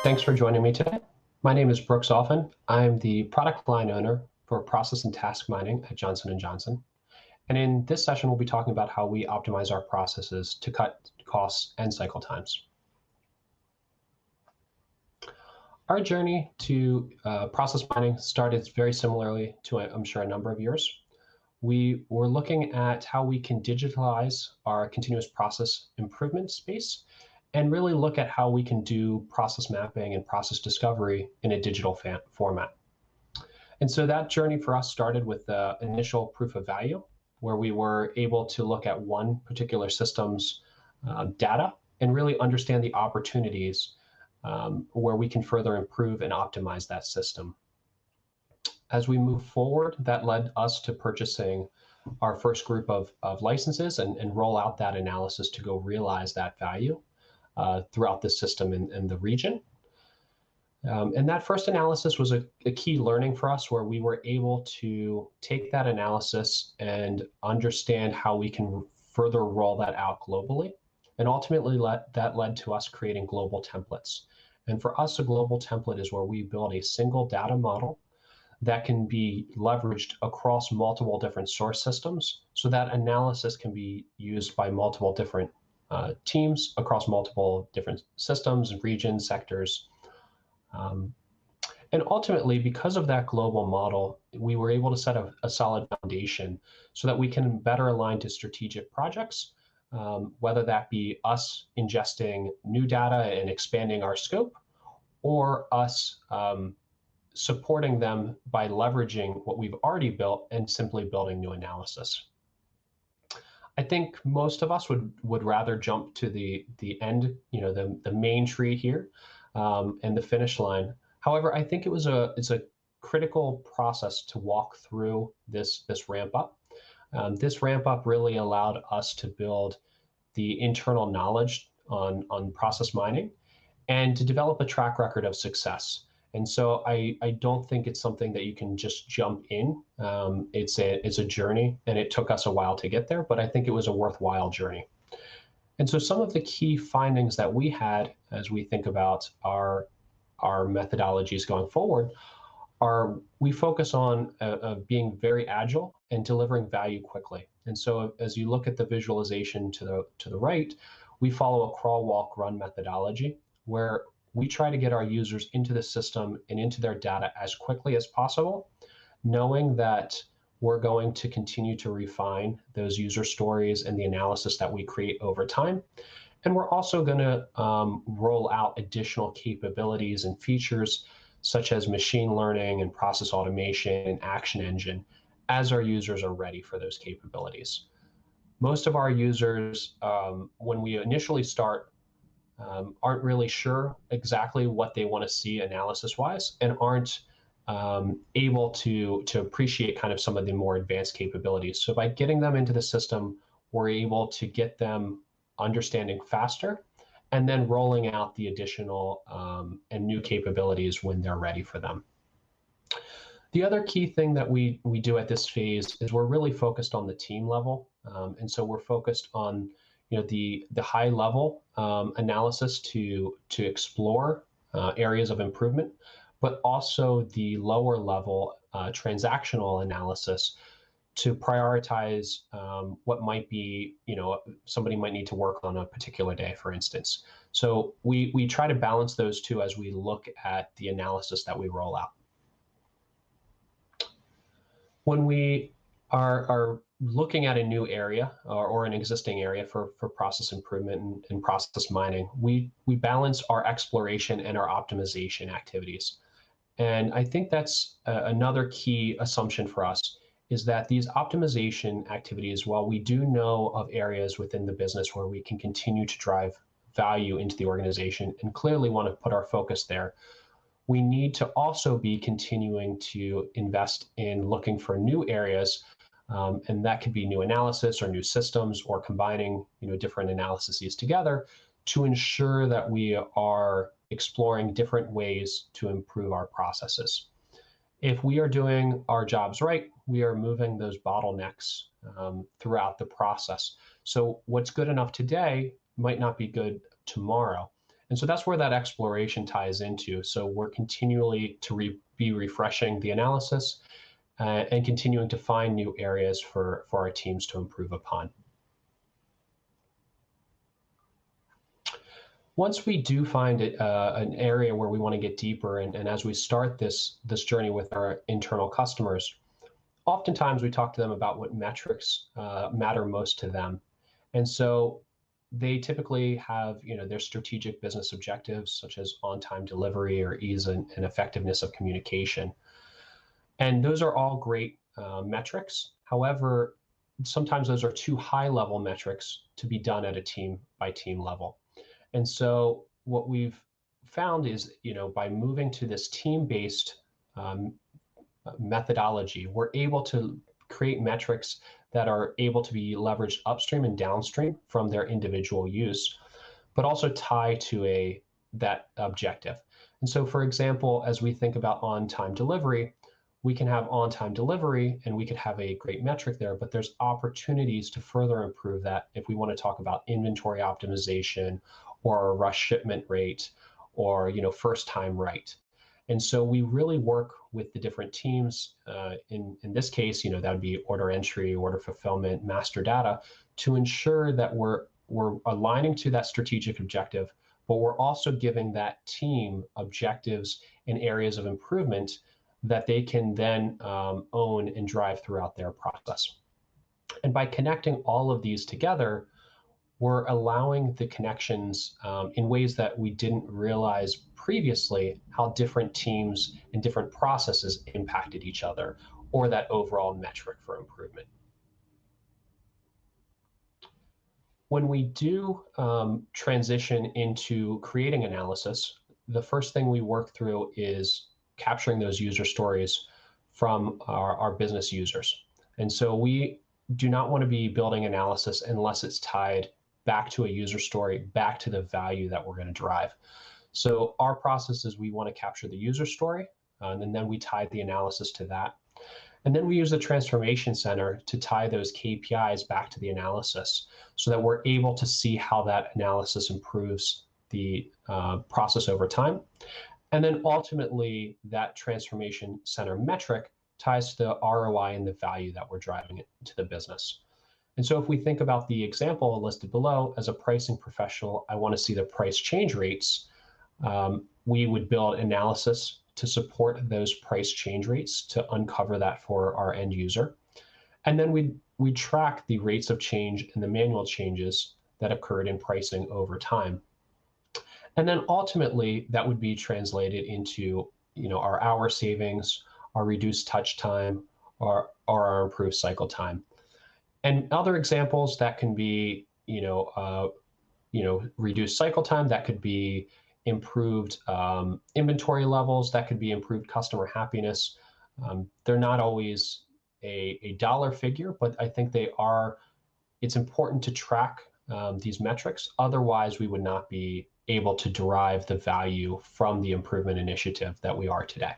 Thanks for joining me today. My name is Brooks Offen. I'm the product line owner for process and task mining at Johnson & Johnson. And in this session, we'll be talking about how we optimize our processes to cut costs and cycle times. Our journey to process mining started very similarly to, I'm sure, a number of years. We were looking at how we can digitalize our continuous process improvement space and really look at how we can do process mapping and process discovery in a digital format. And so that journey for us started with the initial proof of value, where we were able to look at one particular system's data and really understand the opportunities where we can further improve and optimize that system. As we move forward, that led us to purchasing our first group of licenses and roll out that analysis to go realize that value throughout the system in the region. And that first analysis was a key learning for us, where we were able to take that analysis and understand how we can further roll that out globally. And ultimately, that led to us creating global templates. And for us, a global template is where we build a single data model that can be leveraged across multiple different source systems, so that analysis can be used by multiple different teams across multiple different systems, regions, sectors. And ultimately, because of that global model, we were able to set a solid foundation so that we can better align to strategic projects, whether that be us ingesting new data and expanding our scope, or us supporting them by leveraging what we've already built and simply building new analysis. I think most of us would rather jump to the end, the main tree here, and the finish line. However, I think it's a critical process to walk through this ramp up. This ramp up really allowed us to build the internal knowledge on process mining and to develop a track record of success. And so I don't think it's something that you can just jump in. It's a journey, and it took us a while to get there, but I think it was a worthwhile journey. And so some of the key findings that we had as we think about our methodologies going forward are we focus on being very agile and delivering value quickly. And so as you look at the visualization to the right, we follow a crawl, walk, run methodology, where we try to get our users into the system and into their data as quickly as possible, knowing that we're going to continue to refine those user stories and the analysis that we create over time. And we're also going to roll out additional capabilities and features such as machine learning and process automation and action engine as our users are ready for those capabilities. Most of our users, when we initially start, aren't really sure exactly what they want to see analysis-wise, and aren't able to appreciate kind of some of the more advanced capabilities. So by getting them into the system, we're able to get them understanding faster, and then rolling out the additional and new capabilities when they're ready for them. The other key thing that we do at this phase is we're really focused on the team level, and so we're focused on the high level analysis to explore areas of improvement, but also the lower level transactional analysis to prioritize what might be, somebody might need to work on a particular day, for instance. So we try to balance those two as we look at the analysis that we roll out. When we are looking at a new area or an existing area for process improvement and process mining, we balance our exploration and our optimization activities. And I think that's another key assumption for us, is that these optimization activities, while we do know of areas within the business where we can continue to drive value into the organization and clearly want to put our focus there, we need to also be continuing to invest in looking for new areas, and that could be new analysis or new systems or combining different analyses together to ensure that we are exploring different ways to improve our processes. If we are doing our jobs right, we are moving those bottlenecks throughout the process. So what's good enough today might not be good tomorrow. And so that's where that exploration ties into. So we're continually to be refreshing the analysis and continuing to find new areas for our teams to improve upon. Once we do find an area where we want to get deeper, and as we start this journey with our internal customers, oftentimes we talk to them about what metrics matter most to them. And so they typically have, their strategic business objectives, such as on-time delivery or ease and effectiveness of communication. And those are all great metrics. However, sometimes those are too high-level metrics to be done at a team-by-team level. And so what we've found is, by moving to this team-based methodology, we're able to create metrics that are able to be leveraged upstream and downstream from their individual use, but also tie to that objective. And so, for example, as we think about on-time delivery, we can have on-time delivery and we could have a great metric there, but there's opportunities to further improve that if we want to talk about inventory optimization or a rush shipment rate or first time right. And so we really work with the different teams. In this case, that would be order entry, order fulfillment, master data, to ensure that we're aligning to that strategic objective, but we're also giving that team objectives and areas of improvement that they can then own and drive throughout their process. And by connecting all of these together, we're allowing the connections in ways that we didn't realize previously, how different teams and different processes impacted each other, or that overall metric for improvement. When we do transition into creating analysis, the first thing we work through is capturing those user stories from our business users. And so we do not want to be building analysis unless it's tied back to a user story, back to the value that we're going to drive. So our process is we want to capture the user story, and then we tie the analysis to that. And then we use the transformation center to tie those KPIs back to the analysis so that we're able to see how that analysis improves the process over time. And then ultimately, that transformation center metric ties to the ROI and the value that we're driving into the business. And so if we think about the example listed below, as a pricing professional, I want to see the price change rates. We would build analysis to support those price change rates to uncover that for our end user. And then we track the rates of change and the manual changes that occurred in pricing over time. And then ultimately, that would be translated into our hour savings, our reduced touch time, or our improved cycle time. And other examples that can be, reduced cycle time, that could be improved inventory levels, that could be improved customer happiness. They're not always a dollar figure, but I think it's important to track these metrics. Otherwise, we would not be able to derive the value from the improvement initiative that we are today.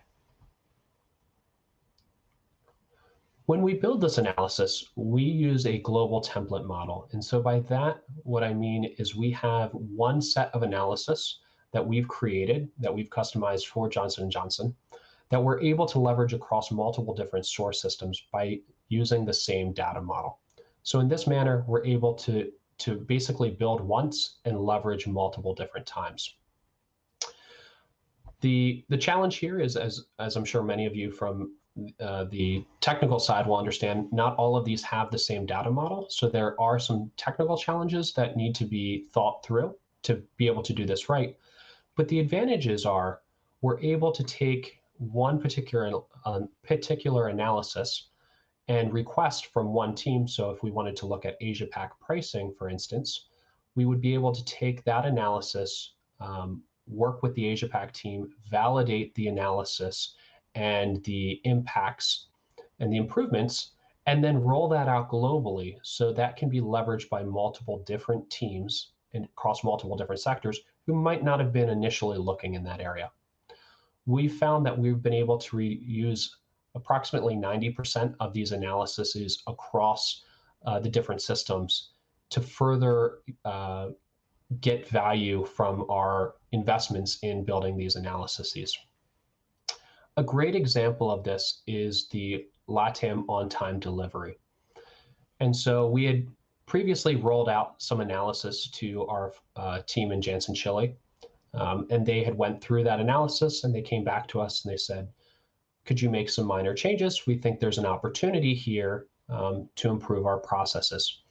When we build this analysis, we use a global template model. And so by that, what I mean is we have one set of analysis that we've created, that we've customized for Johnson & Johnson, that we're able to leverage across multiple different source systems by using the same data model. So in this manner, we're able to basically build once and leverage multiple different times. The challenge here is, as I'm sure many of you from the technical side will understand, not all of these have the same data model. So there are some technical challenges that need to be thought through to be able to do this right. But the advantages are we're able to take one particular analysis and request from one team. So if we wanted to look at Asia Pac pricing, for instance, we would be able to take that analysis, work with the Asia Pac team, validate the analysis and the impacts and the improvements, and then roll that out globally so that can be leveraged by multiple different teams and across multiple different sectors who might not have been initially looking in that area. We found that we've been able to reuse approximately 90% of these analyses across the different systems to further get value from our investments in building these analyses. A great example of this is the LATAM on-time delivery. And so we had previously rolled out some analysis to our team in Janssen, Chile. And they had went through that analysis and they came back to us and they said, could you make some minor changes? We think there's an opportunity here to improve our processes.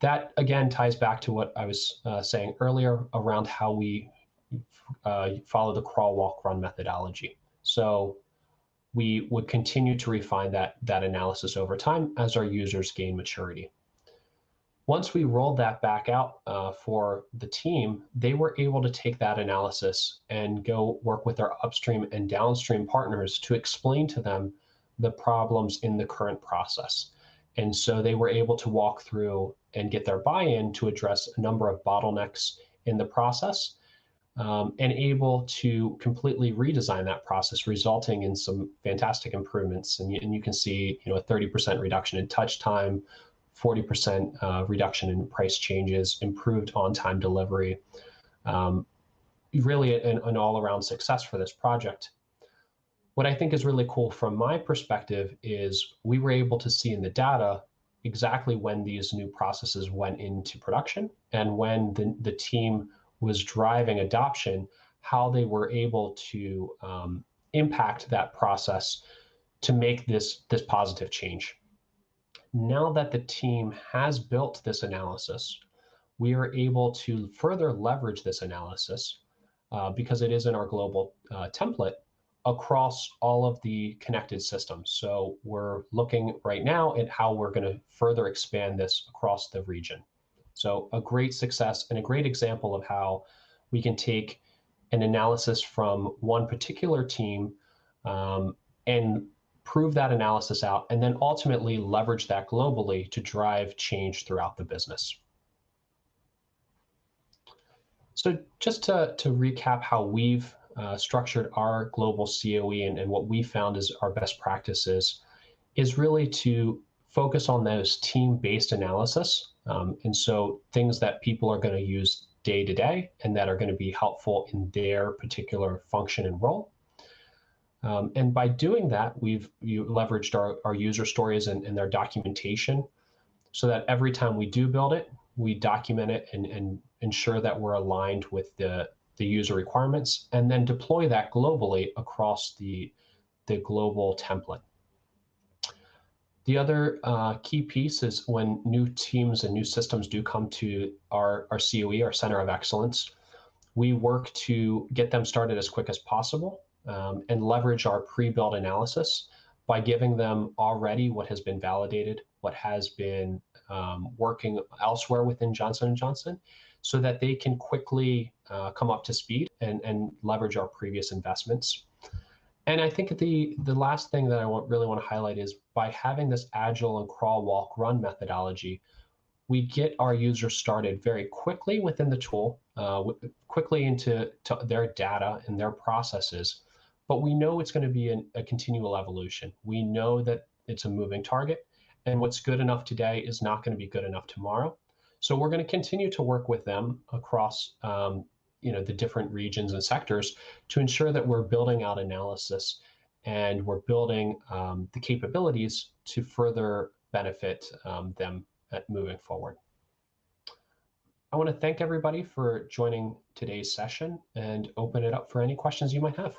That again ties back to what I was saying earlier around how we follow the crawl, walk, run methodology. So we would continue to refine that analysis over time as our users gain maturity. Once we rolled that back out for the team, they were able to take that analysis and go work with our upstream and downstream partners to explain to them the problems in the current process. And so they were able to walk through and get their buy-in to address a number of bottlenecks in the process, and able to completely redesign that process, resulting in some fantastic improvements. And you can see, a 30% reduction in touch time, 40% reduction in price changes, improved on-time delivery. Really an all-around success for this project. What I think is really cool from my perspective is we were able to see in the data exactly when these new processes went into production and when the team was driving adoption, how they were able to impact that process to make this positive change. Now that the team has built this analysis, we are able to further leverage this analysis because it is in our global template across all of the connected systems. So we're looking right now at how we're going to further expand this across the region. So a great success and a great example of how we can take an analysis from one particular team and prove that analysis out, and then ultimately leverage that globally to drive change throughout the business. So just to recap how we've structured our global COE and what we found is our best practices is really to focus on those team-based analysis. And so things that people are going to use day to day and that are going to be helpful in their particular function and role. And by doing that, we've leveraged our user stories and their documentation so that every time we do build it, we document it and ensure that we're aligned with the user requirements, and then deploy that globally across the global template. The other key piece is when new teams and new systems do come to our COE, our Center of Excellence, we work to get them started as quick as possible and leverage our pre-built analysis by giving them already what has been validated, what has been working elsewhere within Johnson & Johnson, so that they can quickly come up to speed and leverage our previous investments. And I think the last thing that I really want to highlight is by having this agile and crawl, walk, run methodology, we get our users started very quickly within the tool, quickly into their data and their processes. But we know it's going to be a continual evolution. We know that it's a moving target, and what's good enough today is not going to be good enough tomorrow. So we're going to continue to work with them across the different regions and sectors to ensure that we're building out analysis and we're building the capabilities to further benefit them moving forward. I want to thank everybody for joining today's session and open it up for any questions you might have.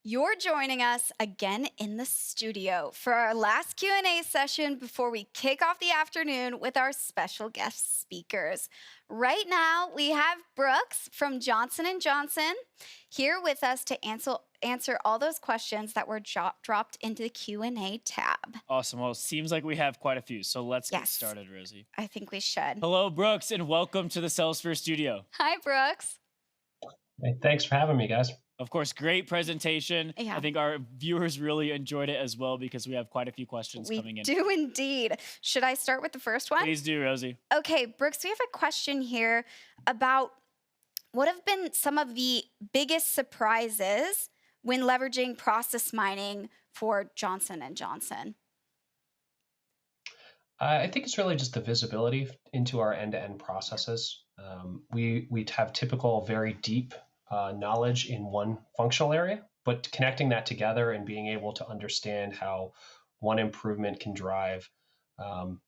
You're joining us again in the studio for our last Q&A session before we kick off the afternoon with our special guest speakers. Right now, we have Brooks from Johnson & Johnson here with us to answer all those questions that were dropped into the Q&A tab. Awesome. Well, it seems like we have quite a few, so let's get started, Rosie. I think we should. Hello, Brooks, and welcome to the Salesforce studio. Hi, Brooks. Hey, thanks for having me, guys. Of course, great presentation. Yeah. I think our viewers really enjoyed it as well because we have quite a few questions coming in. We do indeed. Should I start with the first one? Please do, Rosie. Okay, Brooks, we have a question here about what have been some of the biggest surprises when leveraging process mining for Johnson & Johnson? I think it's really just the visibility into our end-to-end processes. We have typical very deep knowledge in one functional area, but connecting that together and being able to understand how one improvement can drive, um,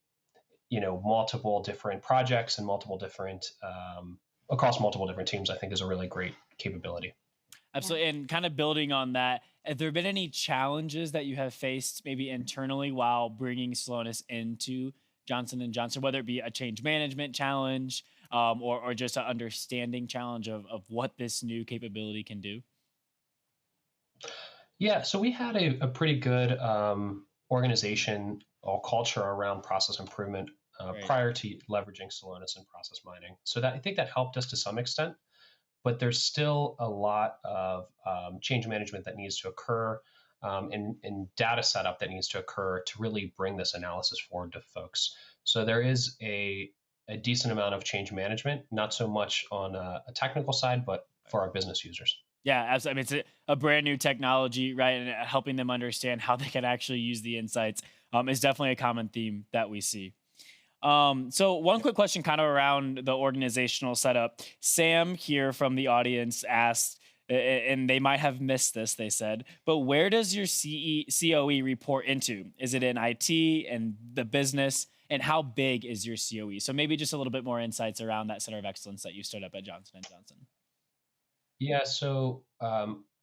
multiple different projects and multiple different across multiple different teams, I think is a really great capability. Yeah. Absolutely. And kind of building on that, have there been any challenges that you have faced maybe internally while bringing Slowness into Johnson and Johnson, whether it be a change management challenge, or just an understanding challenge of what this new capability can do? Yeah, so we had a pretty good organization or culture around process improvement Right. prior to leveraging Solonis and process mining. So that I think that helped us to some extent, but there's still a lot of change management that needs to occur and data setup that needs to occur to really bring this analysis forward to folks. So there is a decent amount of change management, not so much on a technical side, but for our business users. Yeah, absolutely. I mean, it's a brand new technology, right? And helping them understand how they can actually use the insights is definitely a common theme that we see. So one quick question kind of around the organizational setup. Sam here from the audience asked, and they might have missed this, they said, but where does your COE report into? Is it in IT and the business? And how big is your COE? So maybe just a little bit more insights around that center of excellence that you stood up at Johnson and Johnson. Yeah, so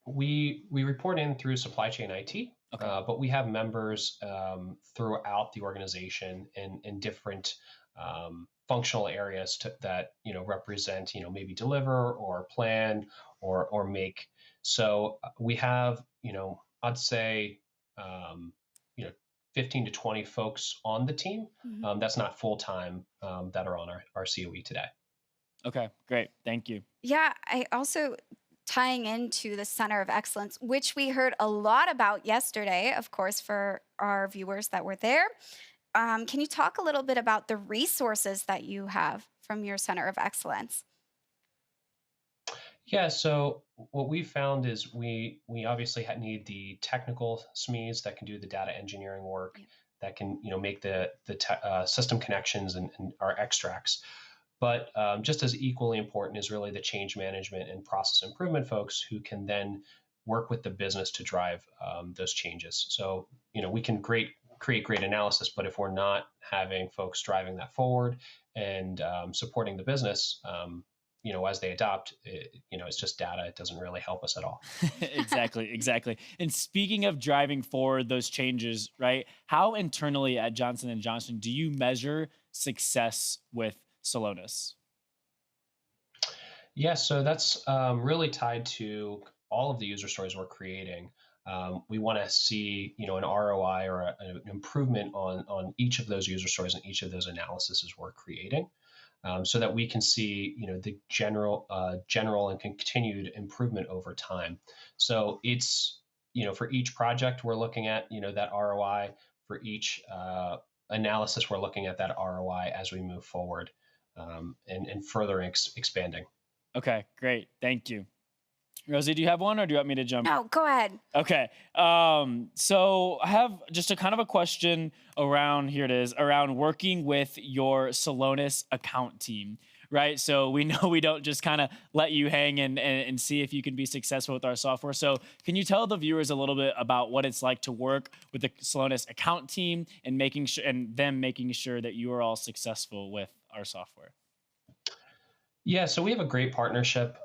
we report in through supply chain IT, Okay. but we have members throughout the organization in different functional areas that represent maybe deliver or plan or make. So we have I'd say um, you know 15 to 20 folks on the team. Mhm. That's not full time that are on our COE today. Okay. Great. Thank you. Yeah, I also tying into the Center of Excellence, which we heard a lot about yesterday, of course, for our viewers that were there. Can you talk a little bit about the resources that you have from your Center of Excellence? Yeah, so what we found is we obviously need the technical SMEs that can do the data engineering work, Yeah. that can make the system connections and our extracts. But just as equally important is really the change management and process improvement folks who can then work with the business to drive those changes. So we can create great analysis, but if we're not having folks driving that forward and supporting the business, as they adopt, it's just data. It doesn't really help us at all. Exactly, exactly. And speaking of driving forward those changes, right? How internally at Johnson and Johnson do you measure success with Solonis? Yeah, so that's really tied to all of the user stories we're creating. We want to see, an ROI or an improvement on each of those user stories and each of those analyses we're creating, so that we can see, the general and continued improvement over time. So it's, for each project we're looking at, that ROI. For each analysis, we're looking at that ROI as we move forward, and further expanding. Okay, great. Thank you. Rosie, do you have one or do you want me to jump? No, go ahead. Okay. So I have just a kind of a question around here it is around working with your Salonis account team, right? So we know we don't just kind of let you hang and see if you can be successful with our software. So can you tell the viewers a little bit about what it's like to work with the Salonis account team and making sure and them making sure that you are all successful with our software? Yeah, so we have a great partnership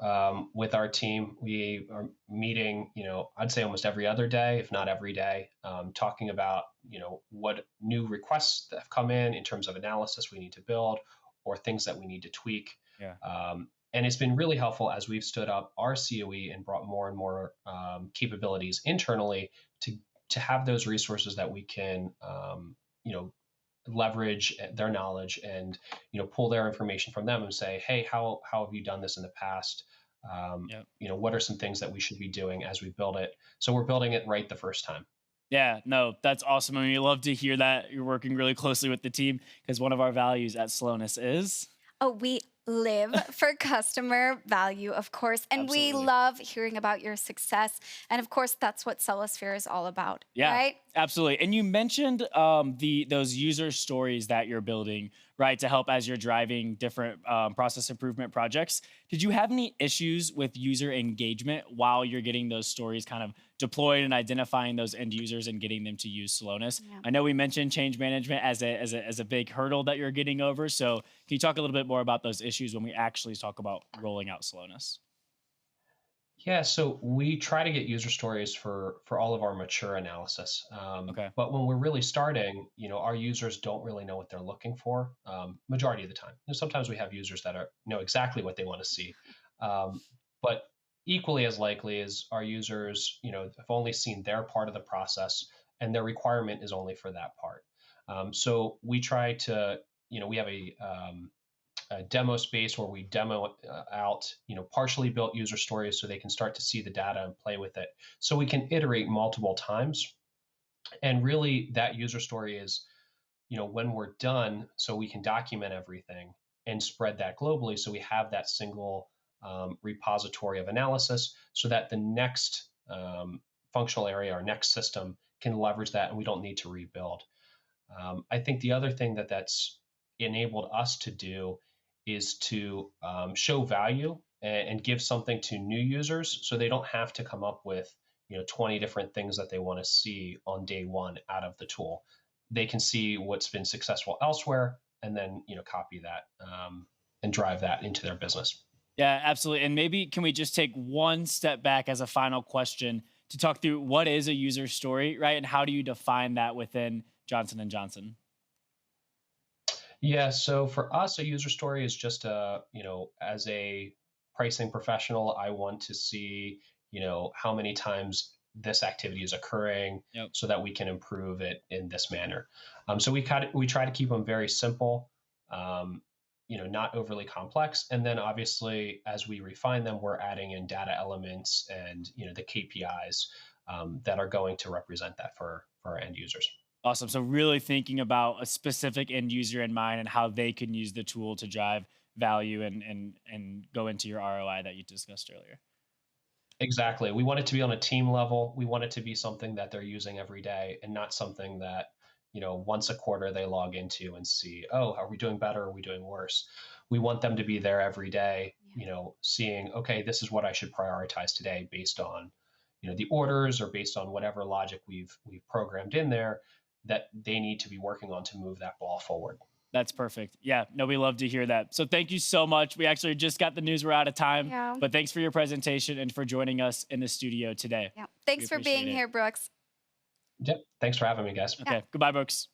with our team. We are meeting, I'd say almost every other day, if not every day, talking about, what new requests that have come in terms of analysis we need to build or things that we need to tweak. Yeah. And it's been really helpful as we've stood up our COE and brought more and more capabilities internally to have those resources that we can, you know, leverage their knowledge and pull their information from them and say, hey, how have you done this in the past? Yep. What are some things that we should be doing as we build it, so we're building it right the first time. Yeah, no, that's awesome. I mean, we love to hear that you're working really closely with the team because one of our values at Slowness is Oh, we live for customer value, of course, and we absolutely. love hearing about your success. And of course, that's what Celosphere is all about, Yeah, right? Absolutely. And you mentioned those user stories that you're building, right, to help as you're driving different process improvement projects. Did you have any issues with user engagement while you're getting those stories kind of deployed and identifying those end users and getting them to use Celonis? Yeah. I know we mentioned change management as a big hurdle that you're getting over. So can you talk a little bit more about those issues when we actually talk about rolling out Celonis? Yeah, so we try to get user stories for all of our mature analysis. Okay. But when we're really starting, our users don't really know what they're looking for. Majority of the time, sometimes we have users that know exactly what they want to see, um, but equally as likely is our users, have only seen their part of the process, and their requirement is only for that part. So we try to, we have a demo space where we demo out partially built user stories so they can start to see the data and play with it, so we can iterate multiple times. And really that user story is when we're done, so we can document everything and spread that globally, so we have that single repository of analysis, so that the next functional area or next system can leverage that and we don't need to rebuild. I think the other thing that's enabled us to do is to show value and give something to new users, so they don't have to come up with 20 different things that they want to see on day one out of the tool. They can see what's been successful elsewhere and then copy that and drive that into their business. Yeah, absolutely. And maybe can we just take one step back as a final question to talk through what is a user story, right? And how do you define that within Johnson and Johnson? Yeah, so for us, a user story is just as a pricing professional, I want to see, how many times this activity is occurring Yep. so that we can improve it in this manner. So we try to keep them very simple, um, not overly complex. And then obviously, as we refine them, we're adding in data elements and, the KPIs that are going to represent that for our end users. Awesome. So really thinking about a specific end user in mind and how they can use the tool to drive value and go into your ROI that you discussed earlier. Exactly. We want it to be on a team level. We want it to be something that they're using every day and not something that, once a quarter they log into and see, oh, are we doing better? Are we doing worse? We want them to be there every day, Yeah. seeing, okay, this is what I should prioritize today based on, the orders or based on whatever logic we've programmed in there that they need to be working on to move that ball forward. That's perfect. Yeah, no, we love to hear that. So thank you so much. We actually just got the news we're out of time, Yeah. but thanks for your presentation and for joining us in the studio today. Yeah. We Thanks for appreciate being it. here, Brooks. Yep. Thanks for having me, guys. Yeah. Okay, goodbye, Brooks.